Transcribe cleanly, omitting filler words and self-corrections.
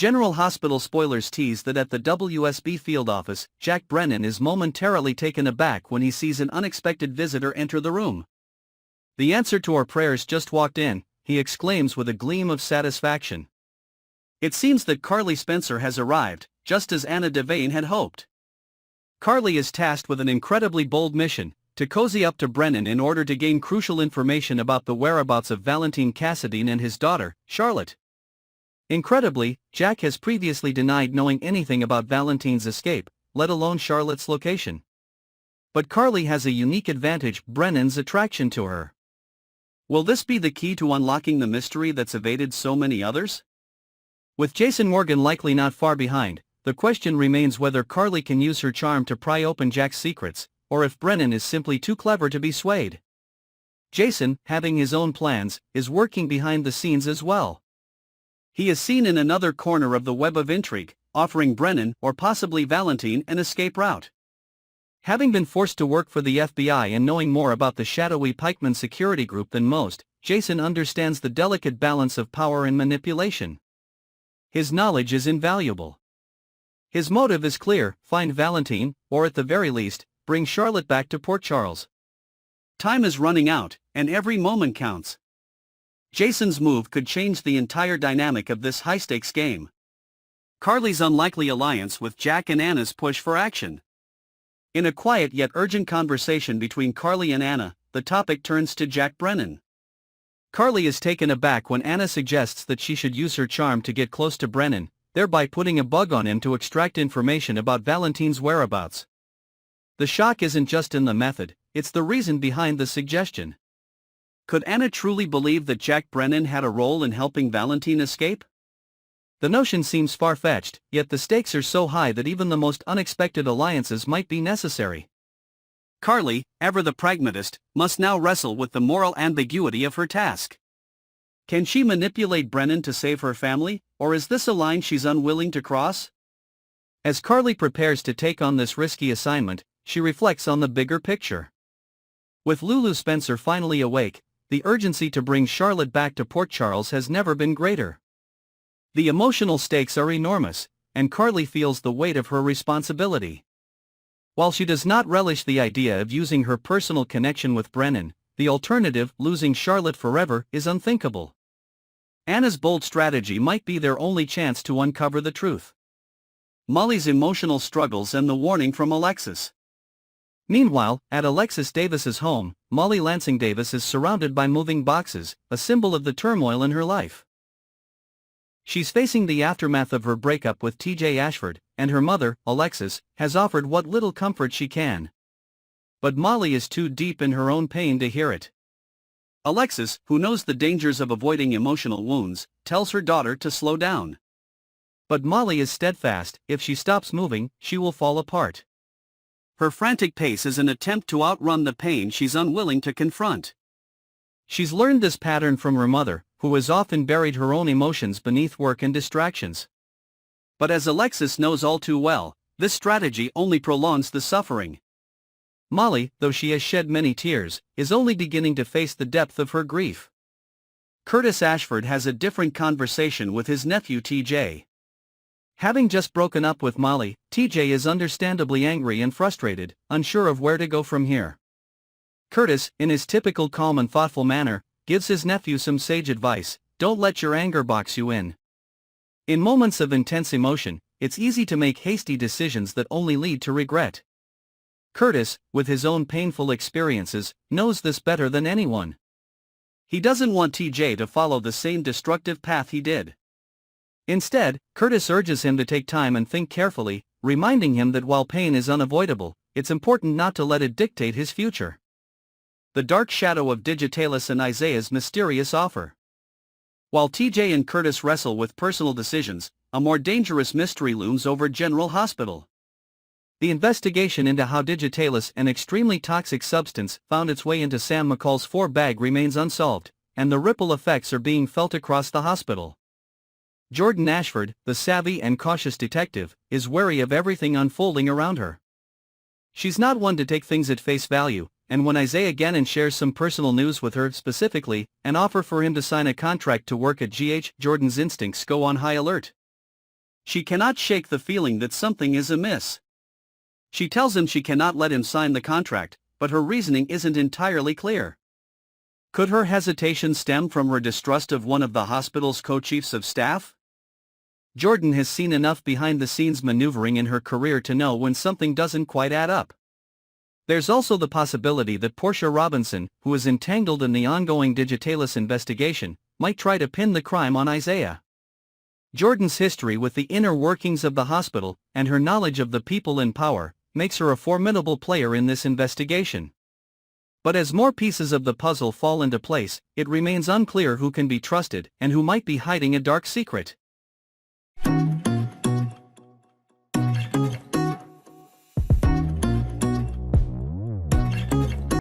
General Hospital spoilers tease that at the WSB field office, Jack Brennan is momentarily taken aback when he sees an unexpected visitor enter the room. "The answer to our prayers just walked in," he exclaims with a gleam of satisfaction. It seems that Carly Spencer has arrived, just as Anna Devane had hoped. Carly is tasked with an incredibly bold mission: to cozy up to Brennan in order to gain crucial information about the whereabouts of Valentine Cassadine and his daughter, Charlotte. Incredibly, Jack has previously denied knowing anything about Valentine's escape, let alone Charlotte's location. But Carly has a unique advantage: Brennan's attraction to her. Will this be the key to unlocking the mystery that's evaded so many others? With Jason Morgan likely not far behind, the question remains whether Carly can use her charm to pry open Jack's secrets, or if Brennan is simply too clever to be swayed. Jason, having his own plans, is working behind the scenes as well. He is seen in another corner of the web of intrigue, offering Brennan or possibly Valentine an escape route. Having been forced to work for the FBI and knowing more about the shadowy Pikeman security group than most, Jason understands the delicate balance of power and manipulation. His knowledge is invaluable. His motive is clear: find Valentine, or at the very least, bring Charlotte back to Port Charles. Time is running out, and every moment counts. Jason's move could change the entire dynamic of this high-stakes game. Carly's unlikely alliance with Jack and Anna's push for action. In a quiet yet urgent conversation between Carly and Anna, the topic turns to Jack Brennan. Carly is taken aback when Anna suggests that she should use her charm to get close to Brennan, thereby putting a bug on him to extract information about Valentine's whereabouts. The shock isn't just in the method, it's the reason behind the suggestion. Could Anna truly believe that Jack Brennan had a role in helping Valentine escape? The notion seems far-fetched, yet the stakes are so high that even the most unexpected alliances might be necessary. Carly, ever the pragmatist, must now wrestle with the moral ambiguity of her task. Can she manipulate Brennan to save her family, or is this a line she's unwilling to cross? As Carly prepares to take on this risky assignment, she reflects on the bigger picture. With Lulu Spencer finally awake, the urgency to bring Charlotte back to Port Charles has never been greater. The emotional stakes are enormous, and Carly feels the weight of her responsibility. While she does not relish the idea of using her personal connection with Brennan, the alternative, losing Charlotte forever, is unthinkable. Anna's bold strategy might be their only chance to uncover the truth. Molly's emotional struggles and the warning from Alexis. Meanwhile, at Alexis Davis's home, Molly Lansing Davis is surrounded by moving boxes, a symbol of the turmoil in her life. She's facing the aftermath of her breakup with TJ Ashford, and her mother, Alexis, has offered what little comfort she can. But Molly is too deep in her own pain to hear it. Alexis, who knows the dangers of avoiding emotional wounds, tells her daughter to slow down. But Molly is steadfast: if she stops moving, she will fall apart. Her frantic pace is an attempt to outrun the pain she's unwilling to confront. She's learned this pattern from her mother, who has often buried her own emotions beneath work and distractions. But as Alexis knows all too well, this strategy only prolongs the suffering. Molly, though she has shed many tears, is only beginning to face the depth of her grief. Curtis Ashford has a different conversation with his nephew TJ. Having just broken up with Molly, TJ is understandably angry and frustrated, unsure of where to go from here. Curtis, in his typical calm and thoughtful manner, gives his nephew some sage advice: don't let your anger box you in. In moments of intense emotion, it's easy to make hasty decisions that only lead to regret. Curtis, with his own painful experiences, knows this better than anyone. He doesn't want TJ to follow the same destructive path he did. Instead, Curtis urges him to take time and think carefully, reminding him that while pain is unavoidable, it's important not to let it dictate his future. The dark shadow of Digitalis and Isaiah's mysterious offer. While TJ and Curtis wrestle with personal decisions, a more dangerous mystery looms over General Hospital. The investigation into how Digitalis, an extremely toxic substance, found its way into Sam McCall's 4-bag remains unsolved, and the ripple effects are being felt across the hospital. Jordan Ashford, the savvy and cautious detective, is wary of everything unfolding around her. She's not one to take things at face value, and when Isaiah Gannon shares some personal news with her, specifically, an offer for him to sign a contract to work at GH, Jordan's instincts go on high alert. She cannot shake the feeling that something is amiss. She tells him she cannot let him sign the contract, but her reasoning isn't entirely clear. Could her hesitation stem from her distrust of one of the hospital's co-chiefs of staff? Jordan has seen enough behind-the-scenes maneuvering in her career to know when something doesn't quite add up. There's also the possibility that Portia Robinson, who is entangled in the ongoing Digitalis investigation, might try to pin the crime on Isaiah. Jordan's history with the inner workings of the hospital, and her knowledge of the people in power, makes her a formidable player in this investigation. But as more pieces of the puzzle fall into place, it remains unclear who can be trusted and who might be hiding a dark secret.